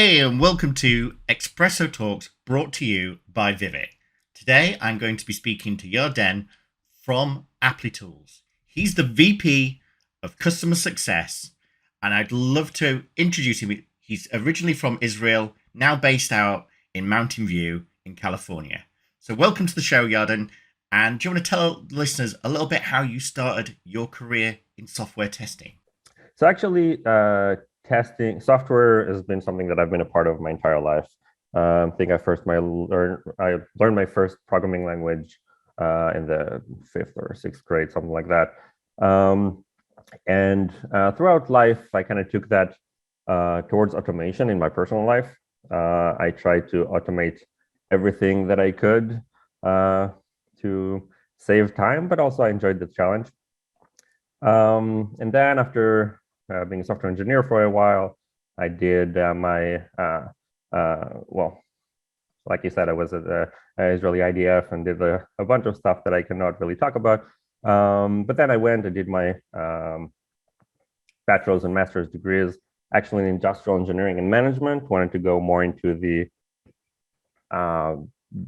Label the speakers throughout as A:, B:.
A: Hey, and welcome to Expresso Talks brought to you by Vivek. Today, I'm going to be speaking to Yarden from Applitools. He's the VP of Customer Success, and I'd love to introduce him. He's originally from Israel, now based out in Mountain View in California. So, welcome to the show, Yarden. And do you want to tell listeners a little bit how you started your career in software testing?
B: So actually, testing software has been something that I've been a part of my entire life. I think I learned my first programming language in the 5th or 6th grade, something like that. And throughout life, I kind of took that towards automation in my personal life. I tried to automate everything that I could to save time, but also I enjoyed the challenge. And then after being a software engineer for a while, I did well, like you said, I was at the Israeli IDF and did a bunch of stuff that I cannot really talk about. But then I went and did my bachelor's and master's degrees, actually in industrial engineering and management. Wanted to go more into the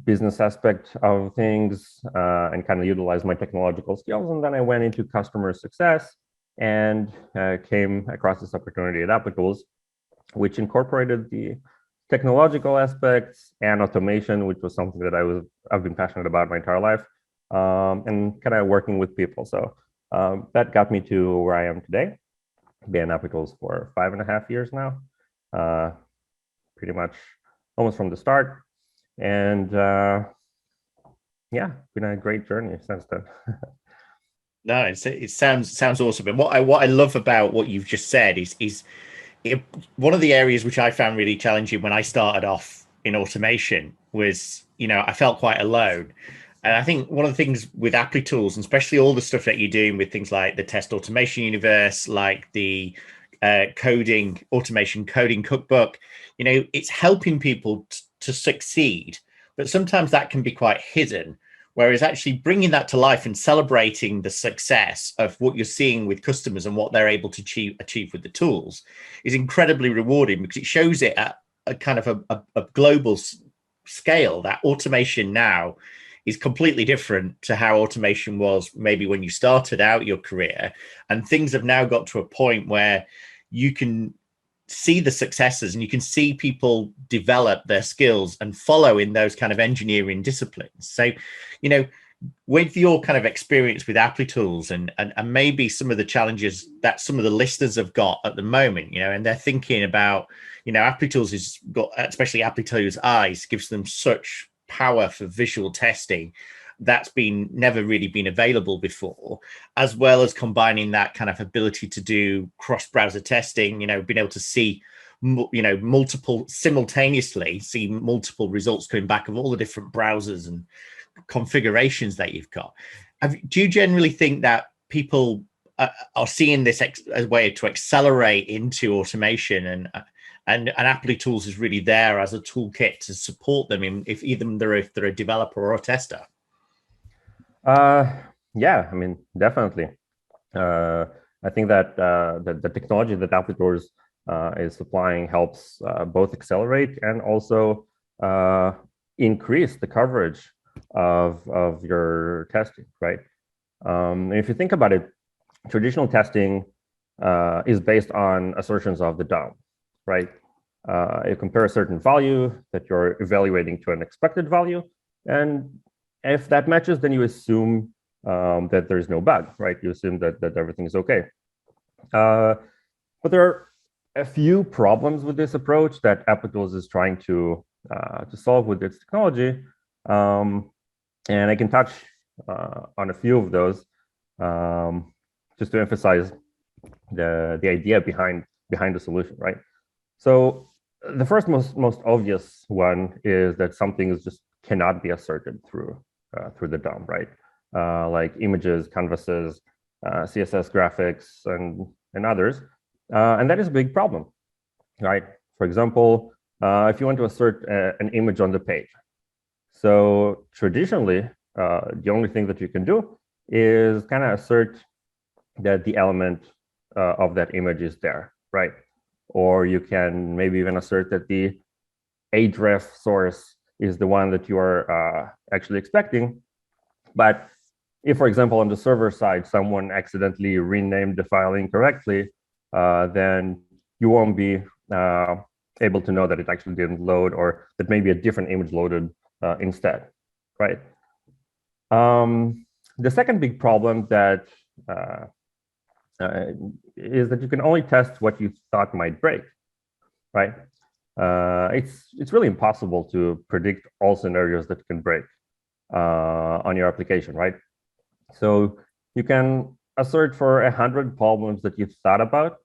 B: business aspect of things and kind of utilize my technological skills. And then I went into customer success and came across this opportunity at Applitools, which incorporated the technological aspects and automation, which was something that I've been passionate about my entire life, and kind of working with people. So that got me to where I am today. Been at Applitools for 5.5 years now, pretty much almost from the start. And yeah, been a great journey since then.
A: No, it sounds awesome. And what I love about what you've just said is one of the areas which I found really challenging when I started off in automation was, I felt quite alone. And I think one of the things with Applitools, and especially all the stuff that you're doing with things like the test automation universe, like the automation coding cookbook, it's helping people to succeed. But sometimes that can be quite hidden. Whereas actually bringing that to life and celebrating the success of what you're seeing with customers and what they're able to achieve with the tools is incredibly rewarding, because it shows it at a kind of a global scale that automation now is completely different to how automation was maybe when you started out your career. And things have now got to a point where you can see the successes and you can see people develop their skills and follow in those kind of engineering disciplines. So, with your kind of experience with Applitools and maybe some of the challenges that some of the listeners have got at the moment, and they're thinking about, Applitools has got, especially Applitools Eyes, gives them such power for visual testing that's never really been available before, as well as combining that kind of ability to do cross-browser testing, being able to see, multiple results coming back of all the different browsers and configurations that you've got. Do you generally think that people are seeing this as a way to accelerate into automation, and Applitools is really there as a toolkit to support them if they're a developer or a tester?
B: Yeah, I mean, definitely. I think that the technology that Applitools is supplying helps both accelerate and also increase the coverage of your testing, right? And if you think about it, traditional testing is based on assertions of the DOM, right? You compare a certain value that you're evaluating to an expected value, and if that matches, then you assume that there's no bug, right? You assume that everything is okay. But there are a few problems with this approach that Applitools is trying to solve with its technology, and I can touch on a few of those just to emphasize the idea behind the solution, right? So the first most obvious one is that something just cannot be asserted through the DOM, right? Like images, canvases, CSS graphics, and others. And that is a big problem, right? For example, if you want to assert an image on the page. So traditionally, the only thing that you can do is kind of assert that the element of that image is there, right? or you can maybe even assert that the href source is the one that you are actually expecting. But if, for example, on the server side, someone accidentally renamed the file incorrectly, then you won't be able to know that it actually didn't load, or that maybe a different image loaded instead, right? The second big problem that is that you can only test what you thought might break, right? It's really impossible to predict all scenarios that can break on your application, right? So you can assert for 100 problems that you thought about,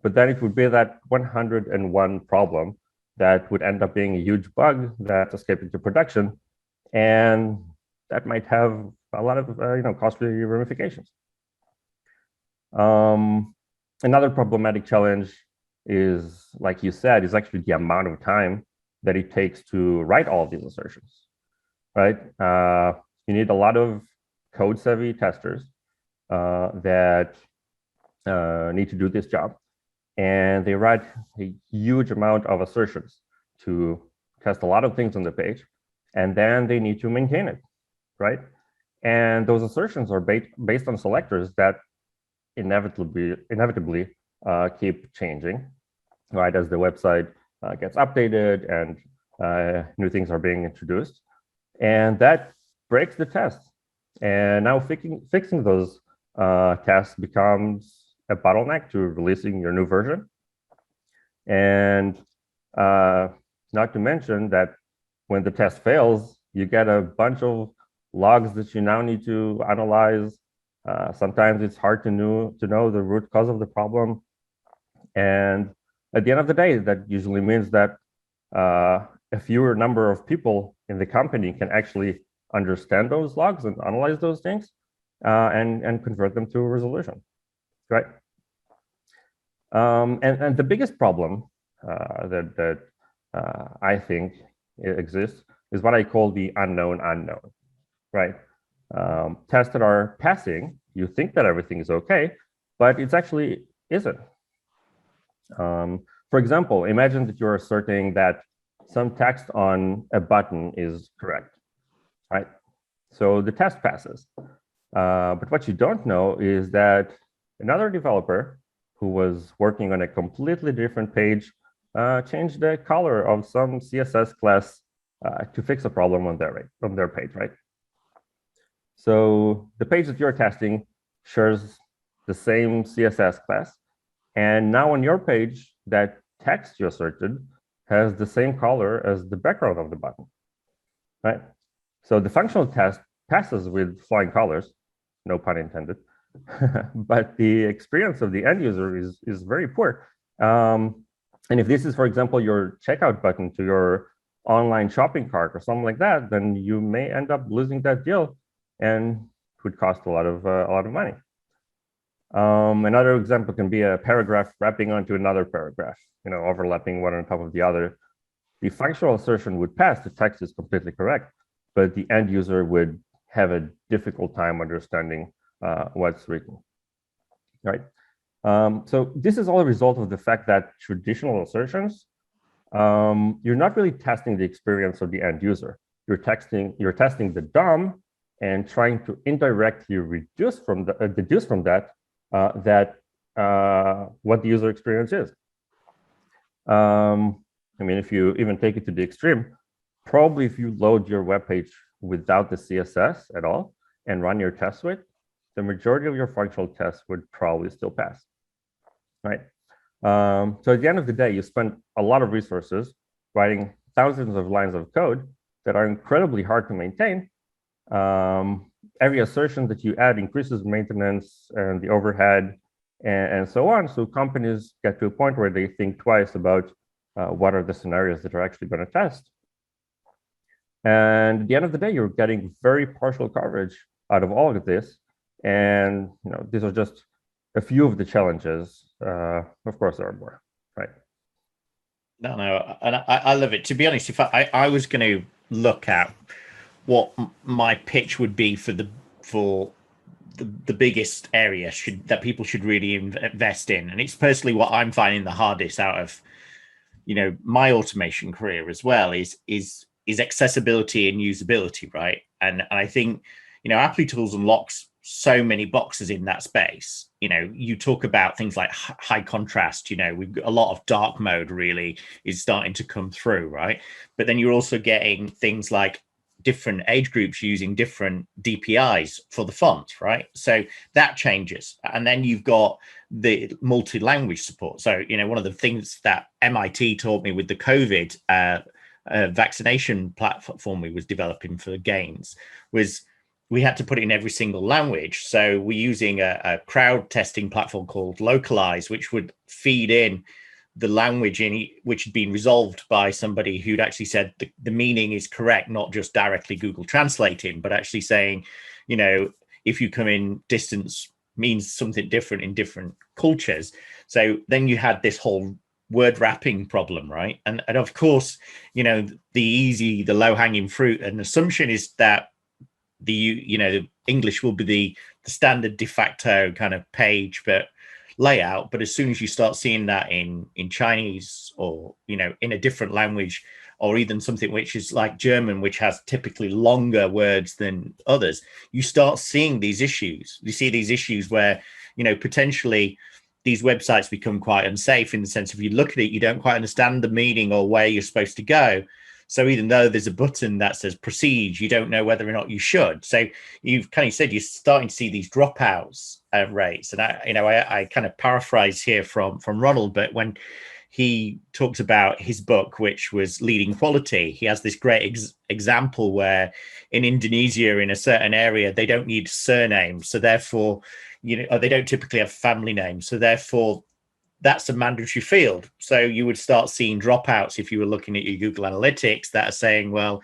B: but then it would be that 101 problem that would end up being a huge bug that's escaping to production, and that might have a lot of costly ramifications. Another problematic challenge is, like you said, is actually the amount of time that it takes to write all of these assertions, right? You need a lot of code-savvy testers that need to do this job, and they write a huge amount of assertions to test a lot of things on the page, and then they need to maintain it, right? And those assertions are based on selectors that inevitably keep changing, right, as the website gets updated and new things are being introduced, and that breaks the test. And now fixing those tests becomes a bottleneck to releasing your new version. And not to mention that when the test fails, you get a bunch of logs that you now need to analyze. Sometimes it's hard to know the root cause of the problem. And at the end of the day, that usually means that a fewer number of people in the company can actually understand those logs and analyze those things and convert them to a resolution, right? And the biggest problem that I think exists is what I call the unknown unknown, right? Tests that are passing, you think that everything is okay, but it actually isn't. For example, imagine that you're asserting that some text on a button is correct, right? So the test passes. But what you don't know is that another developer who was working on a completely different page changed the color of some CSS class to fix a problem on their page, right? So the page that you're testing shares the same CSS class. And now on your page, that text you asserted has the same color as the background of the button, right? So the functional test passes with flying colors, no pun intended, but the experience of the end user is very poor. And if this is, for example, your checkout button to your online shopping cart or something like that, then you may end up losing that deal, and it would cost a lot of money. Another example can be a paragraph wrapping onto another paragraph, overlapping one on top of the other. The functional assertion would pass, the text is completely correct, but the end user would have a difficult time understanding what's written, right? So this is all a result of the fact that traditional assertions, you're not really testing the experience of the end user. You're testing the DOM and trying to indirectly deduce from that what the user experience is. I mean, if you even take it to the extreme, probably if you load your web page without the CSS at all and run your test suite, the majority of your functional tests would probably still pass, right? So at the end of the day, you spend a lot of resources writing thousands of lines of code that are incredibly hard to maintain. Every assertion that you add increases maintenance and the overhead and so on. So companies get to a point where they think twice about what are the scenarios that are actually going to test. And at the end of the day, you're getting very partial coverage out of all of this. And these are just a few of the challenges. Of course, there are more, right?
A: No, and I love it. To be honest, if I was going to look at what my pitch would be for the biggest area that people should really invest in. And it's personally what I'm finding the hardest out of, my automation career as well is accessibility and usability, right? And I think, Applitools unlocks so many boxes in that space. You talk about things like high contrast, we've got a lot of dark mode really is starting to come through, right? But then you're also getting things like different age groups using different DPIs for the font, right? So that changes. And then you've got the multi-language support. So, one of the things that MIT taught me with the COVID vaccination platform we was developing for games was we had to put it in every single language. So we're using a crowd testing platform called Localize, which would feed in the language which had been resolved by somebody who'd actually said the meaning is correct, not just directly Google translating, but actually saying, if you come in, distance means something different in different cultures. So then you had this whole word wrapping problem, right? And of course, the low hanging fruit and assumption is that the English will be the standard de facto kind of page, but layout. But as soon as you start seeing that in Chinese or in a different language, or even something which is like German, which has typically longer words than others, you start seeing these issues. You see these issues where potentially these websites become quite unsafe in the sense if you look at it, you don't quite understand the meaning or where you're supposed to go. So even though there's a button that says proceed, you don't know whether or not you should. So you've kind of said you're starting to see these dropouts rates. And I kind of paraphrase here from Ronald, but when he talks about his book, which was Leading Quality, he has this great example where in Indonesia, in a certain area, they don't need surnames. So therefore, they don't typically have family names. So therefore, that's a mandatory field. So you would start seeing dropouts if you were looking at your Google Analytics that are saying, well,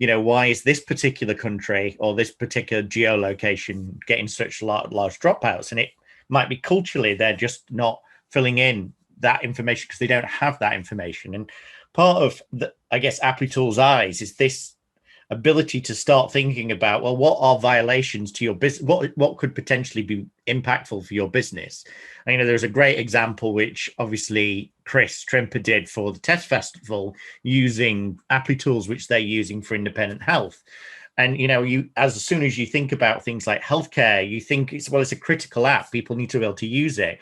A: why is this particular country or this particular geolocation getting such large dropouts? And it might be culturally, they're just not filling in that information because they don't have that information. And part of Applitools' eyes is this ability to start thinking about, well, what are violations to your business? What could potentially be impactful for your business? And, there's a great example, which obviously Chris Trimper did for the test festival using Applitools, which they're using for independent health. And, as soon as you think about things like healthcare, you think it's a critical app. People need to be able to use it.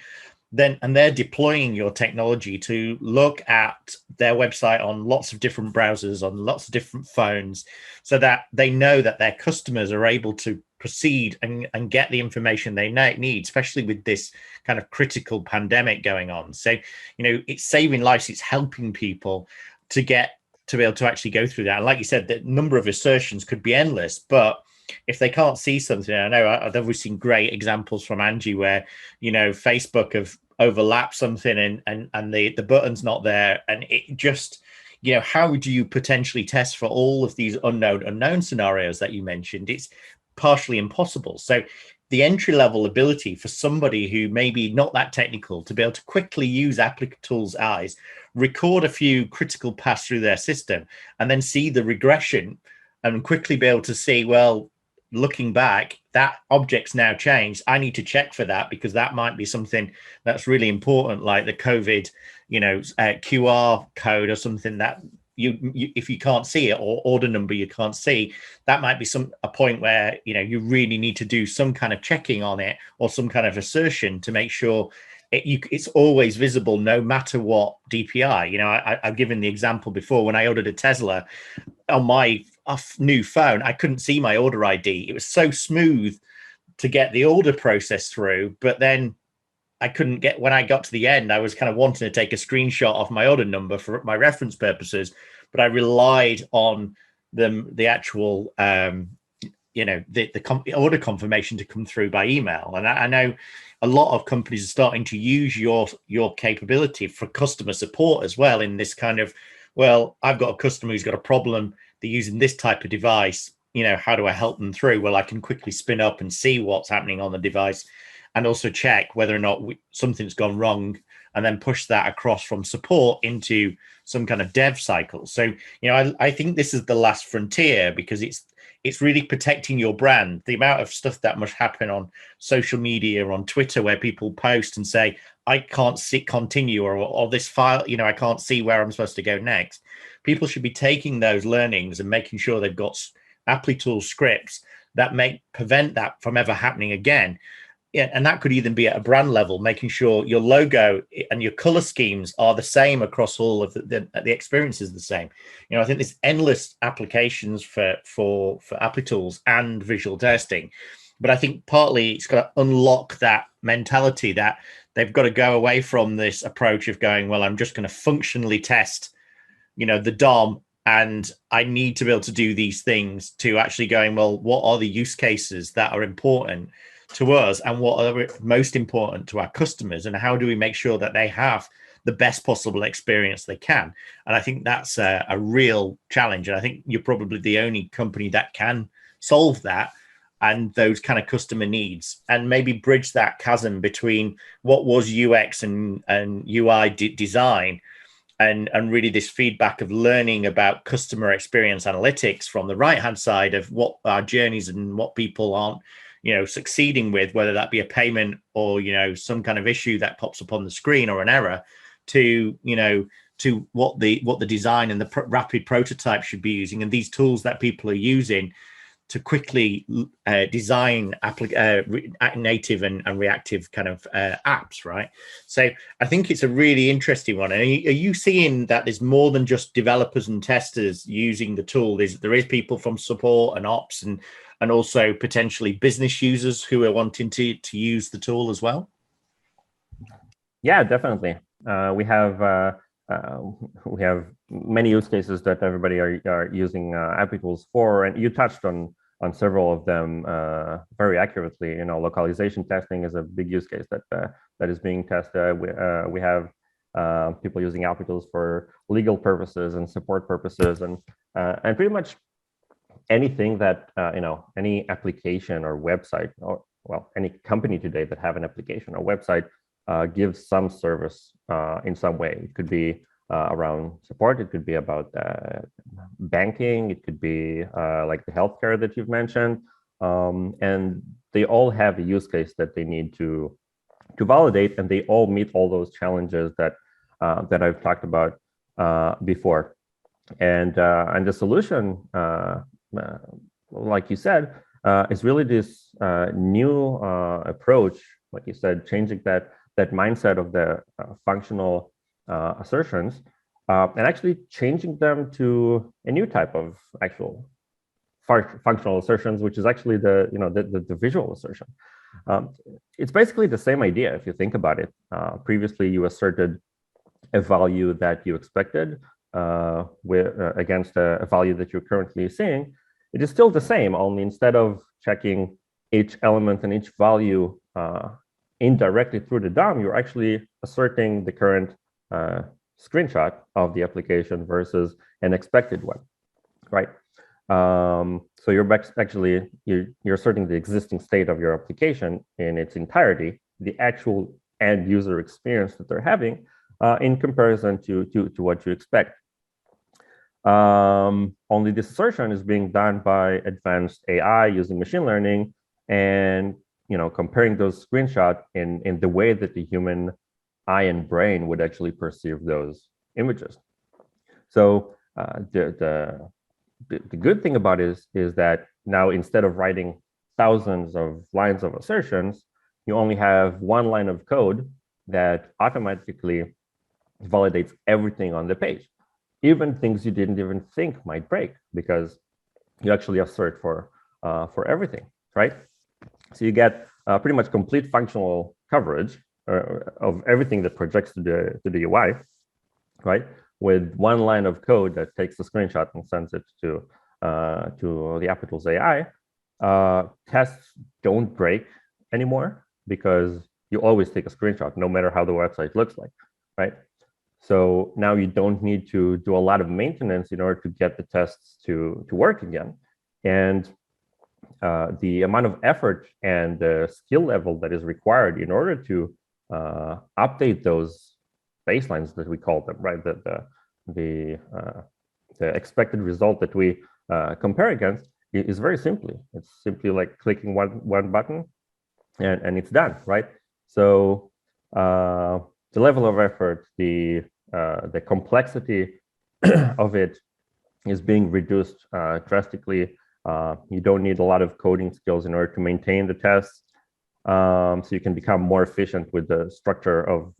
A: And they're deploying your technology to look at their website on lots of different browsers, on lots of different phones, so that they know that their customers are able to proceed and get the information they need, especially with this kind of critical pandemic going on. So, it's saving lives, it's helping people to be able to actually go through that. And like you said, the number of assertions could be endless, but if they can't see something, I know I've always seen great examples from Angie where, Facebook have overlapped something and the button's not there. And it just, how do you potentially test for all of these unknown scenarios that you mentioned? It's partially impossible. So the entry level ability for somebody who maybe not that technical to be able to quickly use Applitools' eyes, record a few critical paths through their system, and then see the regression and quickly be able to see, well, looking back, that object's now changed. I need to check for that because that might be something that's really important, like the COVID, QR code or something that you if you can't see it, or order number you can't see, that might be a point where you really need to do some kind of checking on it or some kind of assertion to make sure it's always visible no matter what DPI. I've given the example before when I ordered a Tesla on my new phone, I couldn't see my order ID. It was so smooth to get the order process through, but then I couldn't get, when I got to the end, I was kind of wanting to take a screenshot of my order number for my reference purposes, but I relied on the actual, the order confirmation to come through by email. And I know a lot of companies are starting to use your capability for customer support as well, in this kind of, well, I've got a customer who's got a problem, they're using this type of device, how do I help them through? Well, I can quickly spin up and see what's happening on the device, and also check whether or not something's gone wrong and then push that across from support into some kind of dev cycle. So, I think this is the last frontier, because it's really protecting your brand. The amount of stuff that must happen on social media, on Twitter, where people post and say, I can't continue, or this file, I can't see where I'm supposed to go next. People should be taking those learnings and making sure they've got Applitools scripts that prevent that from ever happening again. Yeah, and that could even be at a brand level, making sure your logo and your color schemes are the same across all of the experiences the same. I think there's endless applications for Applitools and visual testing, but I think partly it's got to unlock that mentality that they've got to go away from this approach of going, well, I'm just going to functionally test, the DOM, and I need to be able to do these things, to actually going, well, what are the use cases that are important to us, and what are most important to our customers, and how do we make sure that they have the best possible experience they can? And I think that's a real challenge, and I think you're probably the only company that can solve that, and those kind of customer needs, and maybe bridge that chasm between what was UX and UI design, and really this feedback of learning about customer experience analytics from the right hand side of what our journeys and what people aren't succeeding with, whether that be a payment or some kind of issue that pops up on the screen, or an error, to to what the design and the rapid prototype should be using, and these tools that people are using to quickly design native and reactive kind of apps, right? So I think it's a really interesting one. And are you seeing that there's more than just developers and testers using the tool? There is people from support and ops, and also potentially business users who are wanting to use the tool as well?
B: Yeah, definitely. We have many use cases that everybody are using Applitools for, and you touched on several of them very accurately. Localization testing is a big use case that is being tested. We have people using Applitools for legal purposes and support purposes, and pretty much anything that any application or website, or any company today that have an application or website gives some service in some way. It could be around support, it could be about banking, it could be like the healthcare that you've mentioned, and they all have a use case that they need to validate, and they all meet all those challenges that I've talked about before. And the solution, like you said, is really this new approach, like you said, changing that mindset of the functional assertions, and actually changing them to a new type of actual functional assertions, which is actually the visual assertion. It's basically the same idea if you think about it. Previously, you asserted a value that you expected against a value that you're currently seeing. It is still the same, only instead of checking each element and each value indirectly through the DOM, you're actually asserting the current screenshot of the application versus an expected one, right? So you're asserting the existing state of your application in its entirety, the actual end user experience that they're having, in comparison to what you expect. Only this assertion is being done by advanced AI using machine learning, and comparing those screenshots in the way that the human eye and brain would actually perceive those images. So the good thing about it is that now, instead of writing thousands of lines of assertions, you only have one line of code that automatically validates everything on the page, even things you didn't even think might break, because you actually assert for everything, right? So you get pretty much complete functional coverage of everything that projects to the UI, right? With one line of code that takes the screenshot and sends it to the Applitools AI. Tests don't break anymore because you always take a screenshot, no matter how the website looks like, right? So now you don't need to do a lot of maintenance in order to get the tests to work again. And the amount of effort and the skill level that is required in order to update those baselines that we call them, right? The expected result that we compare against is very simply. It's simply like clicking one button and it's done, right? So the level of effort, the complexity of it is being reduced drastically. You don't need a lot of coding skills in order to maintain the tests. So you can become more efficient with the structure of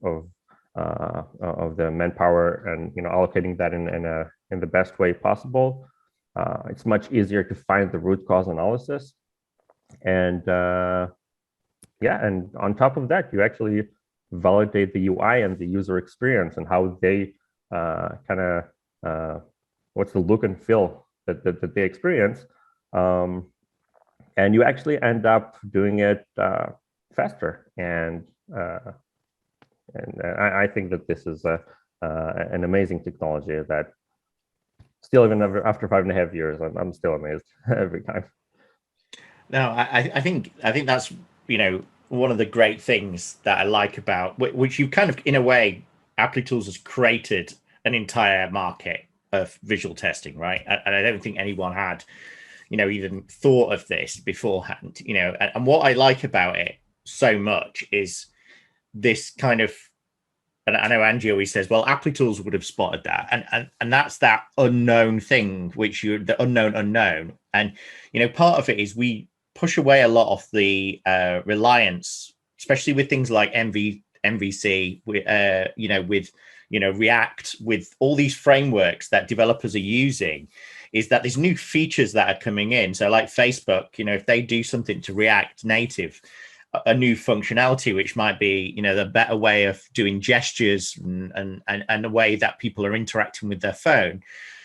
B: the manpower, and allocating that in the best way possible. It's much easier to find the root cause analysis, and and on top of that, you actually validate the UI and the user experience and how they what's the look and feel that they experience. And you actually end up doing it faster. And I think that this is an amazing technology that still, even after 5.5 years, I'm still amazed every time.
A: No, I think that's, one of the great things that I like about, which you kind of, in a way, Applitools has created an entire market of visual testing, right? And I don't think anyone had, even thought of this beforehand, and what I like about it so much is this kind of, and I know Angie always says, well, Applitools would have spotted that. And that's that unknown thing, the unknown. And, part of it is we push away a lot of the reliance, especially with things like MVC, with React, with all these frameworks that developers are using, is that there's new features that are coming in. So like Facebook, if they do something to React Native, a new functionality, which might be, the better way of doing gestures and a way that people are interacting with their phone,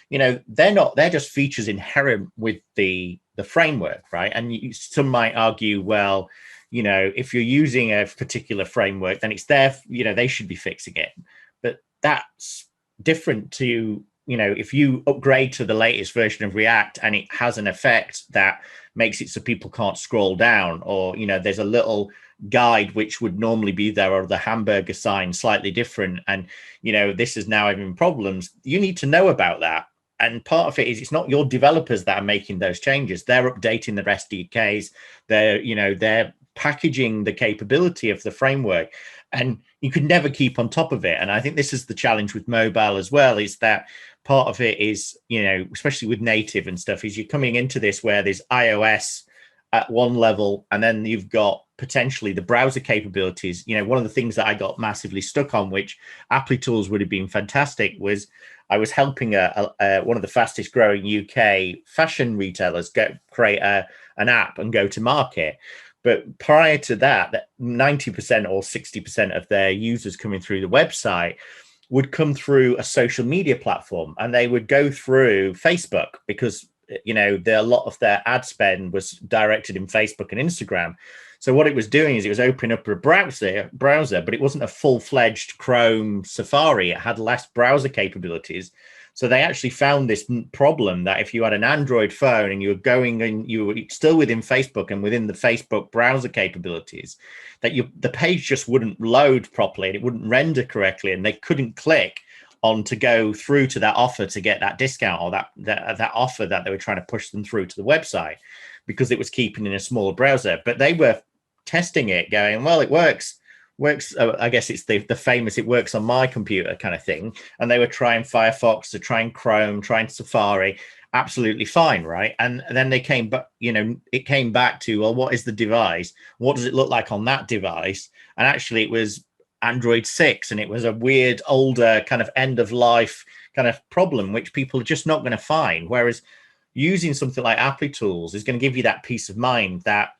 A: they're just features inherent with the framework, right? And some might argue, well, if you're using a particular framework, then it's there, they should be fixing it. But that's different to, if you upgrade to the latest version of React and it has an effect that makes it so people can't scroll down, or, there's a little guide which would normally be there, or the hamburger sign slightly different, and, this is now having problems, you need to know about that. And part of it is, it's not your developers that are making those changes. They're updating their SDKs. They're packaging the capability of the framework, and you could never keep on top of it. And I think this is the challenge with mobile as well, is that part of it is, especially with native and stuff, is you're coming into this where there's iOS at one level, and then you've got potentially the browser capabilities. One of the things that I got massively stuck on, which Applitools would have been fantastic, was I was helping one of the fastest growing UK fashion retailers create an app and go to market. But prior to that 90% or 60% of their users coming through the website would come through a social media platform, and they would go through Facebook, because a lot of their ad spend was directed in Facebook and Instagram. So what it was doing is it was opening up a browser, but it wasn't a full-fledged Chrome Safari. It had less browser capabilities. So they actually found this problem that if you had an Android phone and you were going and you were still within Facebook and within the Facebook browser capabilities, that the page just wouldn't load properly and it wouldn't render correctly, and they couldn't click on to go through to that offer to get that discount, or that offer that they were trying to push them through to the website, because it was keeping in a smaller browser. But they were testing it, going, well, it works. I guess it's the famous "it works on my computer" kind of thing. And they were trying Firefox, to trying Chrome, trying Safari, absolutely fine, right? And then they came back, it came back to, well, what is the device? What does it look like on that device? And actually it was Android 6, and it was a weird older kind of end of life kind of problem, which people are just not going to find. Whereas using something like Applitools is going to give you that peace of mind that,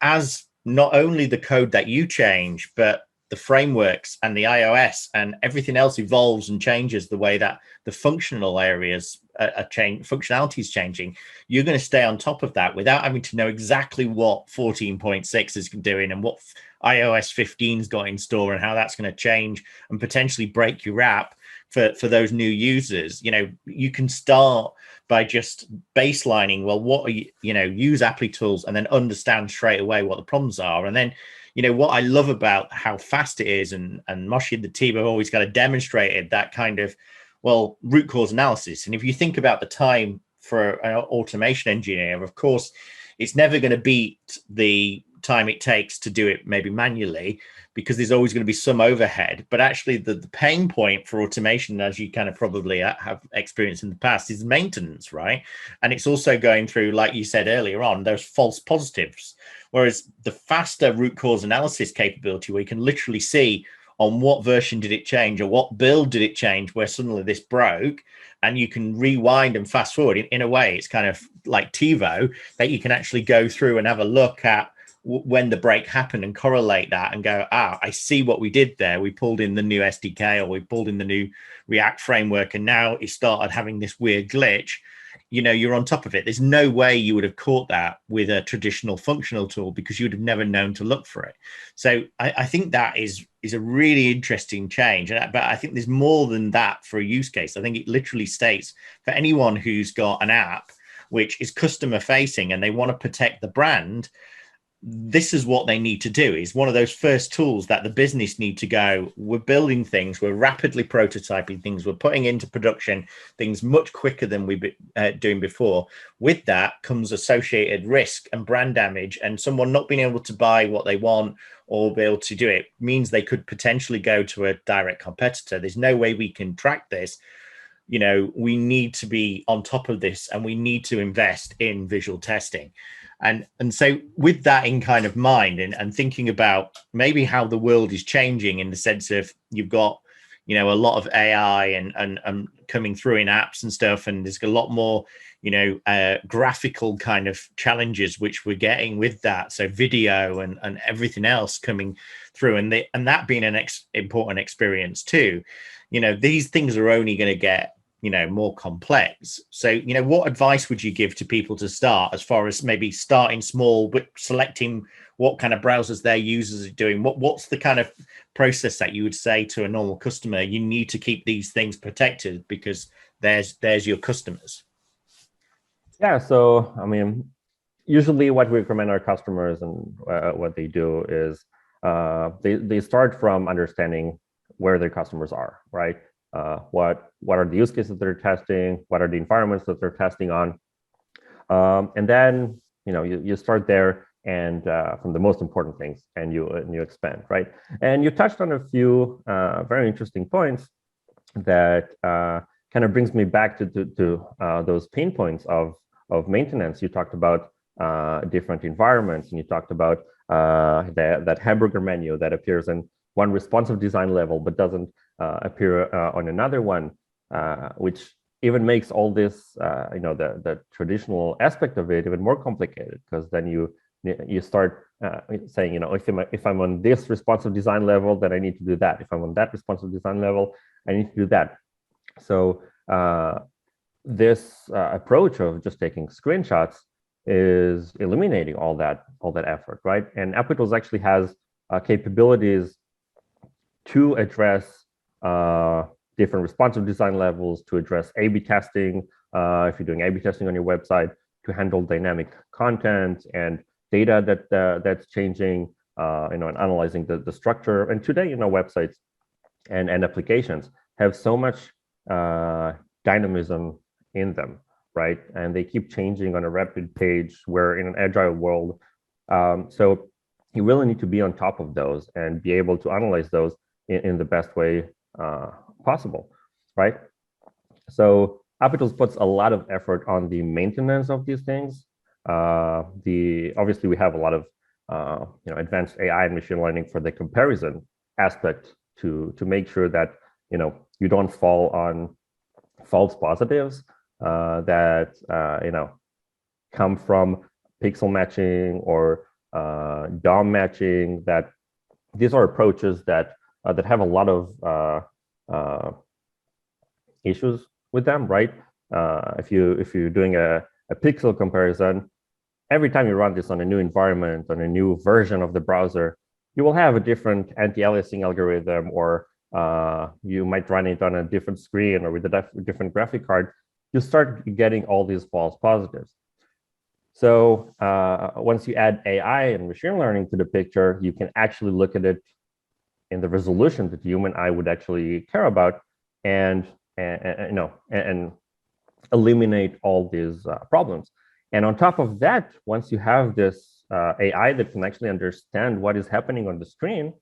A: as not only the code that you change, but the frameworks and the iOS and everything else evolves and changes the way that the functional areas functionality is changing, you're going to stay on top of that without having to know exactly what 14.6 is doing and what iOS 15's got in store and how that's going to change and potentially break your app for those new users. You can start by just baselining, well, what are use Applitools and then understand straight away what the problems are. And then, what I love about how fast it is, and Moshi and the team have always kind of demonstrated that kind of, well, root cause analysis. And if you think about the time for an automation engineer, of course, it's never going to beat the time it takes to do it maybe manually, because there's always going to be some overhead. But actually the pain point for automation, as you kind of probably have experienced in the past, is maintenance, right? And it's also going through, like you said earlier on, those false positives. Whereas the faster root cause analysis capability, where you can literally see on what version did it change or what build did it change where suddenly this broke, and you can rewind and fast forward. In a way, it's kind of like TiVo, that you can actually go through and have a look at when the break happened and correlate that and go, I see what we did there. We pulled in the new SDK, or we pulled in the new React framework, and now it started having this weird glitch. You're on top of it. There's no way you would have caught that with a traditional functional tool, because you would have never known to look for it. So I think that is a really interesting change. But I think there's more than that for a use case. I think it literally states for anyone who's got an app which is customer facing and they want to protect the brand, this is what they need to do. Is one of those first tools that the business need to go, we're building things, we're rapidly prototyping things, we're putting into production things much quicker than we've been doing before. With that comes associated risk and brand damage, and someone not being able to buy what they want or be able to do it means they could potentially go to a direct competitor. There's no way we can track this. We need to be on top of this, and we need to invest in visual testing. And so with that in kind of mind, and thinking about maybe how the world is changing in the sense of you've got, a lot of AI and coming through in apps and stuff, and there's a lot more, graphical kind of challenges which we're getting with that. So video and everything else coming through, and that being an important experience too. These things are only going to get more complex. So, what advice would you give to people to start, as far as maybe starting small, but selecting what kind of browsers their users are doing? What's the kind of process that you would say to a normal customer? You need to keep these things protected because there's your customers.
B: Yeah. So, usually what we recommend our customers and what they do is they start from understanding where their customers are, right? What are the use cases they're testing? What are the environments that they're testing on? And then you start there, and from the most important things, and you expand, right? And you touched on a few very interesting points that kind of brings me back to those pain points of maintenance. You talked about different environments, and you talked about that hamburger menu that appears in one responsive design level but doesn't appear on another one, which even makes all this, the traditional aspect of it even more complicated, because then you start saying, if I'm on this responsive design level, then I need to do that. If I'm on that responsive design level, I need to do that. So this approach of just taking screenshots is eliminating all that effort, right? And Applitools actually has capabilities to address different responsive design levels, to address A/B testing, if you're doing A/B testing on your website, to handle dynamic content and data that's changing, and analyzing the structure. And today, websites and applications have so much dynamism in them, right? And they keep changing on a rapid page. We're in an agile world, so you really need to be on top of those and be able to analyze those in the best way possible, right? So Applitools puts a lot of effort on the maintenance of these things. Obviously we have a lot of advanced AI and machine learning for the comparison aspect to make sure that you don't fall on false positives that come from pixel matching or DOM matching. That these are approaches that have a lot of issues with them, right? If you're doing a pixel comparison, every time you run this on a new environment, on a new version of the browser, you will have a different anti-aliasing algorithm, or you might run it on a different screen or with a different graphic card. You start getting all these false positives. So once you add AI and machine learning to the picture, you can actually look at it in the resolution that the human eye would actually care about, and eliminate all these problems. And on top of that, once you have this AI that can actually understand what is happening on the screen,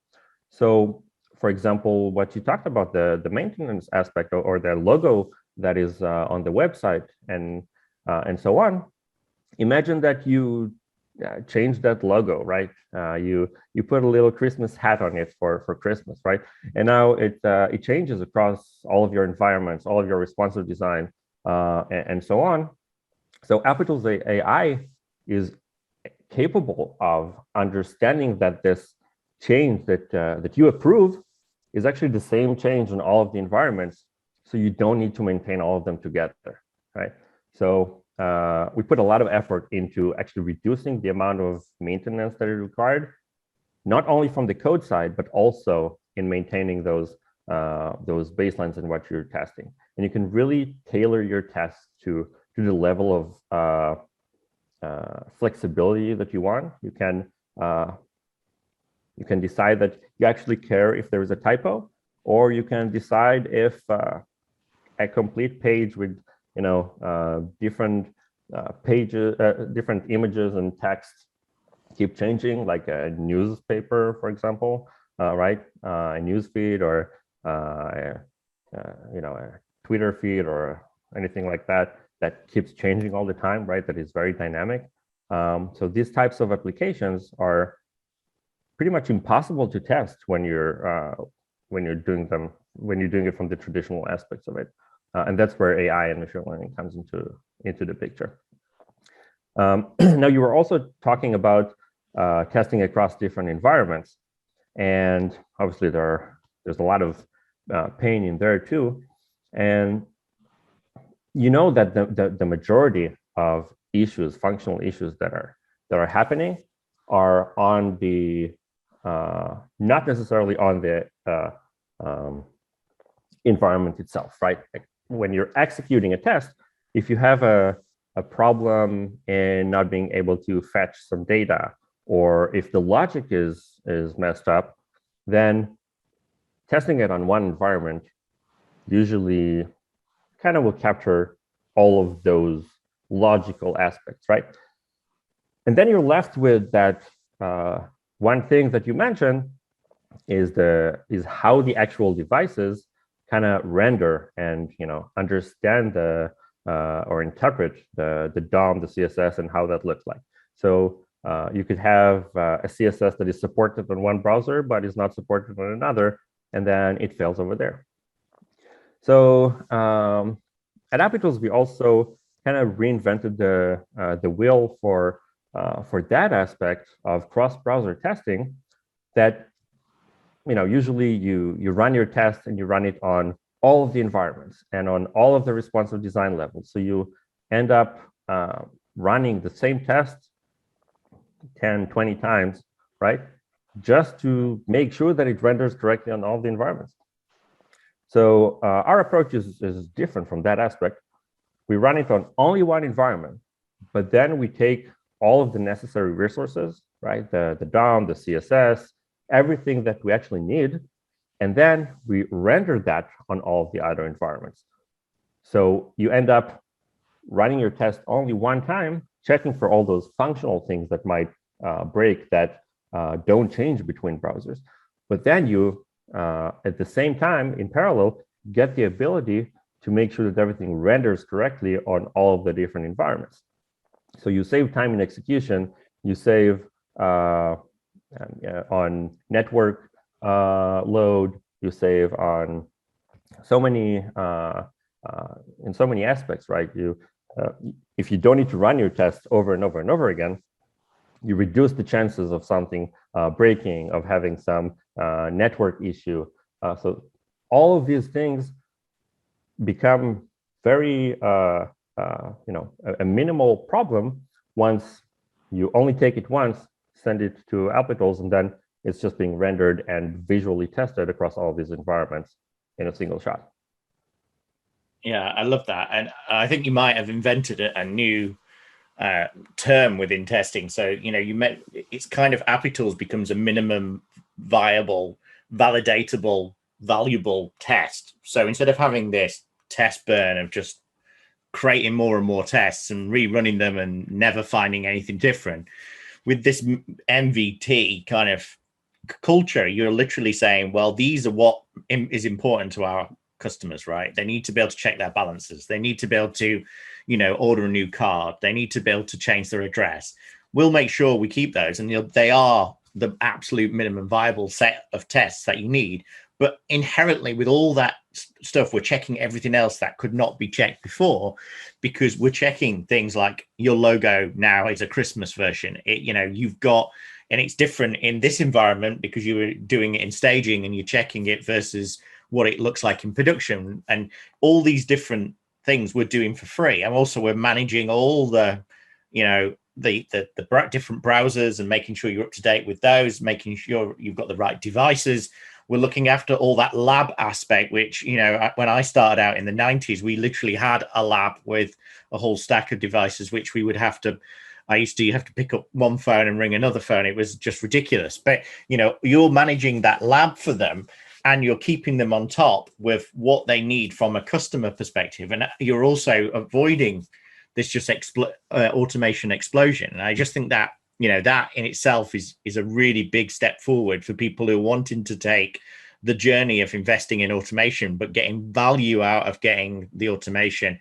B: so for example, what you talked about, the maintenance aspect, or the logo that is on the website, and so on. Imagine that you change that logo, right? You put a little Christmas hat on it for Christmas, right? And now it changes across all of your environments, all of your responsive design, and so on. So Applitools AI is capable of understanding that this change that you approve is actually the same change in all of the environments, so you don't need to maintain all of them together, right? So we put a lot of effort into actually reducing the amount of maintenance that is required, not only from the code side, but also in maintaining those baselines in what you're testing. And you can really tailor your tests to the level of flexibility that you want. You can decide that you actually care if there is a typo, or you can decide if a complete page with different pages, different images and text keep changing, like a newspaper, for example, right? A news feed, or a Twitter feed, or anything like that keeps changing all the time, right? That is very dynamic. So these types of applications are pretty much impossible to test when you're doing it from the traditional aspects of it. And that's where AI and machine learning comes into the picture. Now, you were also talking about testing across different environments, and obviously there's a lot of pain in there too. And you know that the majority of issues, functional issues that are happening, are on the not necessarily on the environment itself, right? Like when you're executing a test, if you have a problem in not being able to fetch some data, or if the logic is messed up, then testing it on one environment usually kind of will capture all of those logical aspects, right? And then you're left with that one thing that you mentioned is how the actual devices kind of render and understand or interpret the DOM, the CSS, and how that looks like. So you could have a CSS that is supported on one browser but is not supported on another, and then it fails over there. So at Applitools, we also kind of reinvented the wheel for that aspect of cross-browser testing. That usually you run your test and you run it on all of the environments and on all of the responsive design levels. So you end up running the same test 10, 20 times, right? Just to make sure that it renders correctly on all the environments. So our approach is different from that aspect. We run it on only one environment, but then we take all of the necessary resources, right? The DOM, the CSS, everything that we actually need, and then we render that on all of the other environments. So you end up running your test only one time, checking for all those functional things that might break, that don't change between browsers. But then you, at the same time, in parallel, get the ability to make sure that everything renders correctly on all of the different environments. So you save time in execution, you save on network load, you save on so many in so many aspects, right? If you don't need to run your test over and over and over again, you reduce the chances of something breaking, of having some network issue. So all of these things become very a minimal problem once you only take it once, send it to Applitools, and then it's just being rendered and visually tested across all of these environments in a single shot.
A: Yeah, I love that. And I think you might have invented a new term within testing. So, it's kind of Applitools becomes a minimum viable, validatable, valuable test. So instead of having this test burn of just creating more and more tests and rerunning them and never finding anything different, with this MVT kind of culture, you're literally saying, well, these are what is important to our customers, right? They need to be able to check their balances. They need to be able to, order a new card. They need to be able to change their address. We'll make sure we keep those, and they are the absolute minimum viable set of tests that you need. But inherently, with all that stuff, we're checking everything else that could not be checked before, because we're checking things like your logo now is a Christmas version. You've got, and it's different in this environment because you were doing it in staging and you're checking it versus what it looks like in production, and all these different things we're doing for free. And also we're managing all the different browsers and making sure you're up to date with those, making sure you've got the right devices. We're looking after all that lab aspect, which, when I started out in the 90s, we literally had a lab with a whole stack of devices, which we would have to, I used to have to pick up one phone and ring another phone. It was just ridiculous. But, you're managing that lab for them, and you're keeping them on top with what they need from a customer perspective. And you're also avoiding this just automation explosion. And I just think that, that in itself is a really big step forward for people who are wanting to take the journey of investing in automation, but getting value out of getting the automation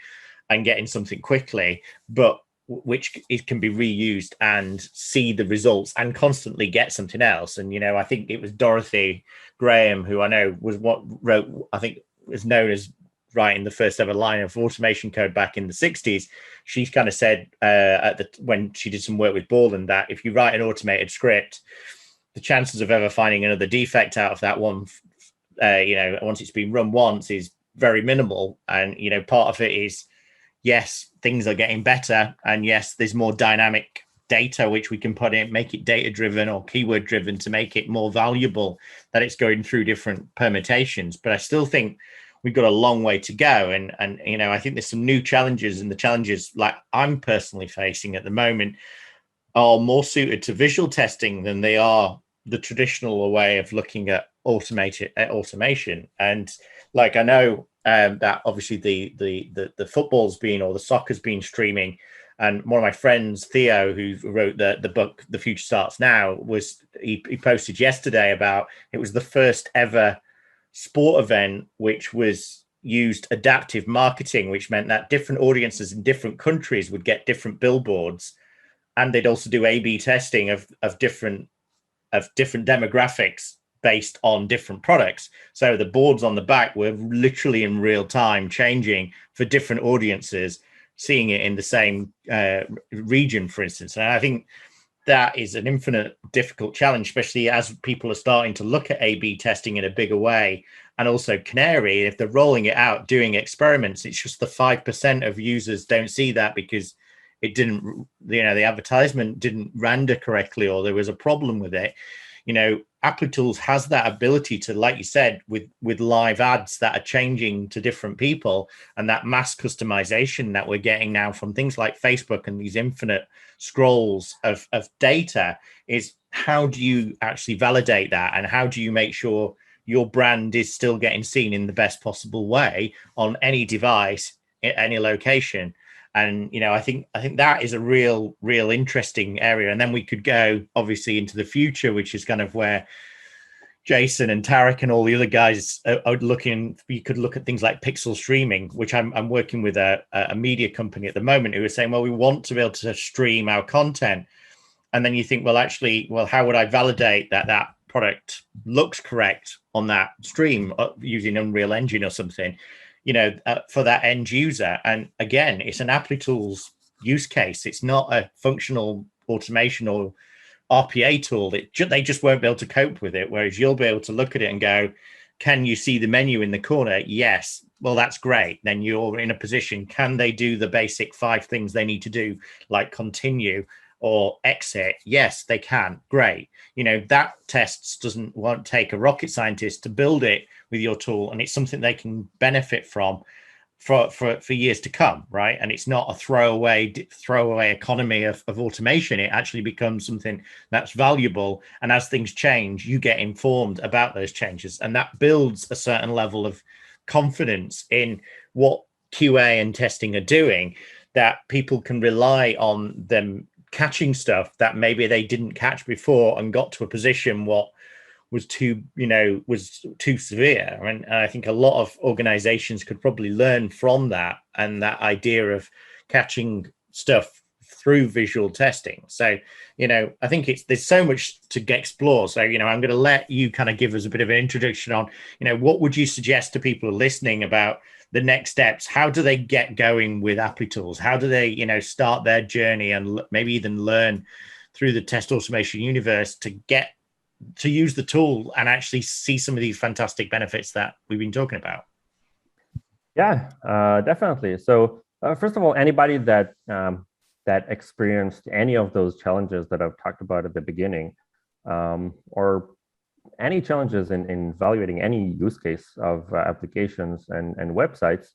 A: and getting something quickly, but which it can be reused and see the results and constantly get something else. And, I think it was Dorothy Graham, who I know was wrote, I think is known as writing the first ever line of automation code back in the 60s. She kind of said when she did some work with Borland, that if you write an automated script, the chances of ever finding another defect out of that one, once it's been run once, is very minimal. And, part of it is, yes, things are getting better. And yes, there's more dynamic data, which we can put in, make it data driven or keyword driven to make it more valuable, that it's going through different permutations. But I still think we've got a long way to go. And I think there's some new challenges, and the challenges like I'm personally facing at the moment are more suited to visual testing than they are the traditional way of looking at automation. And like, I know that obviously the football's been, or the soccer's been streaming. And one of my friends, Theo, who wrote the book, The Future Starts Now, he posted yesterday about, it was the first ever sport event which was used adaptive marketing, which meant that different audiences in different countries would get different billboards, and they'd also do A/B testing of different demographics based on different products. So the boards on the back were literally in real time changing for different audiences, seeing it in the same region, for instance. And I think that is an infinite difficult challenge, especially as people are starting to look at A/B testing in a bigger way. And also Canary, if they're rolling it out, doing experiments, it's just the 5% of users don't see that because it didn't, the advertisement didn't render correctly, or there was a problem with it. Applitools has that ability to, like you said, with live ads that are changing to different people, and that mass customization that we're getting now from things like Facebook and these infinite scrolls of data, is how do you actually validate that, and how do you make sure your brand is still getting seen in the best possible way on any device at any location? And I think that is a real interesting area. And then we could go obviously into the future, which is kind of where Jason and Tarek and all the other guys are looking. We could look at things like pixel streaming, which I'm working with a media company at the moment who are saying, well, we want to be able to stream our content. And then you think, well, actually, how would I validate that product looks correct on that stream using Unreal Engine or something? For that end user. And again, it's an Applitools use case. It's not a functional automation or RPA tool. They just won't be able to cope with it. Whereas you'll be able to look at it and go, can you see the menu in the corner? Yes. Well, that's great. Then you're in a position, can they do the basic 5 things they need to do, like continue or exit? Yes, they can. Great. That test won't take a rocket scientist to build it with your tool, and it's something they can benefit from for years to come, right? And it's not a throwaway economy of automation. It actually becomes something that's valuable. And as things change, you get informed about those changes, and that builds a certain level of confidence in what QA and testing are doing, that people can rely on them catching stuff that maybe they didn't catch before and got to a position what was too severe. And I think a lot of organizations could probably learn from that, and that idea of catching stuff through visual testing. So, I think there's so much to explore. So, I'm going to let you kind of give us a bit of an introduction on, what would you suggest to people listening about the next steps? How do they get going with Applitools? How do they, start their journey and maybe even learn through the test automation universe to use the tool and actually see some of these fantastic benefits that we've been talking about?
B: Yeah, definitely. So first of all, anybody that experienced any of those challenges that I've talked about at the beginning, or any challenges in evaluating any use case of applications and websites,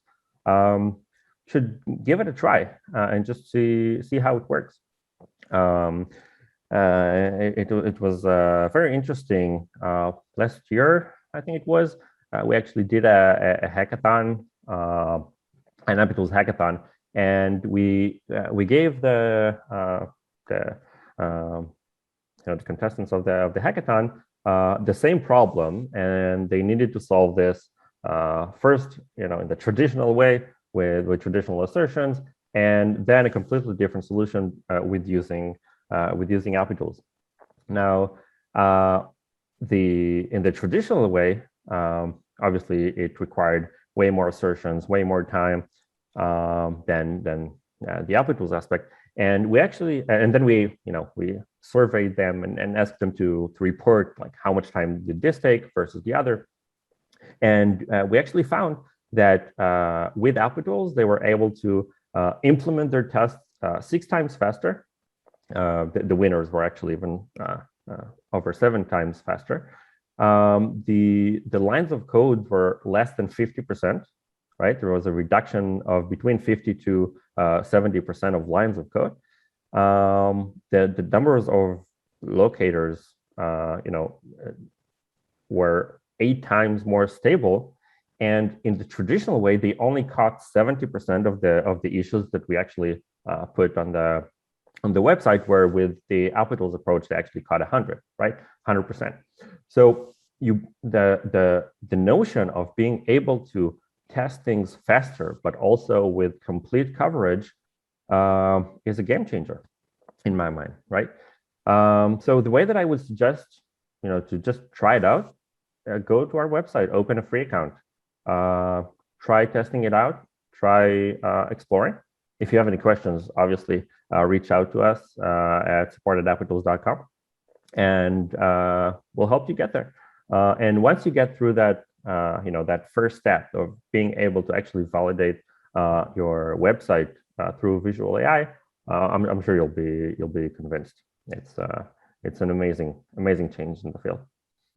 B: should give it a try and just see how it works. It was very interesting. Last year, I think it was, we actually did a hackathon, an Applitools hackathon, and we gave the contestants of the hackathon the same problem, and they needed to solve this first, in the traditional way with traditional assertions, and then a completely different solution with using Applitools. Now, in the traditional way, obviously it required way more assertions, way more time than the Applitools aspect. And we actually, and then we surveyed them and asked them to report like how much time did this take versus the other. And we actually found that with Applitools, they were able to implement their tests 6 times faster. The winners were actually even over 7 times faster. The lines of code were less than 50%, right? There was a reduction of between 50 to 70% of lines of code. The numbers of locators, were 8 times more stable. And in the traditional way, they only caught 70% of the issues that we actually put on the website, where with the Applitools approach, they actually caught 100, right? 100%. So the notion of being able to test things faster, but also with complete coverage, is a game changer in my mind, right? So the way that I would suggest, to just try it out, go to our website, open a free account, try testing it out, try exploring. If you have any questions, obviously, reach out to us at support@applitools.com, and we'll help you get there. And once you get through that, that first step of being able to actually validate your website through visual AI, I'm sure you'll be convinced. It's an amazing change in the field.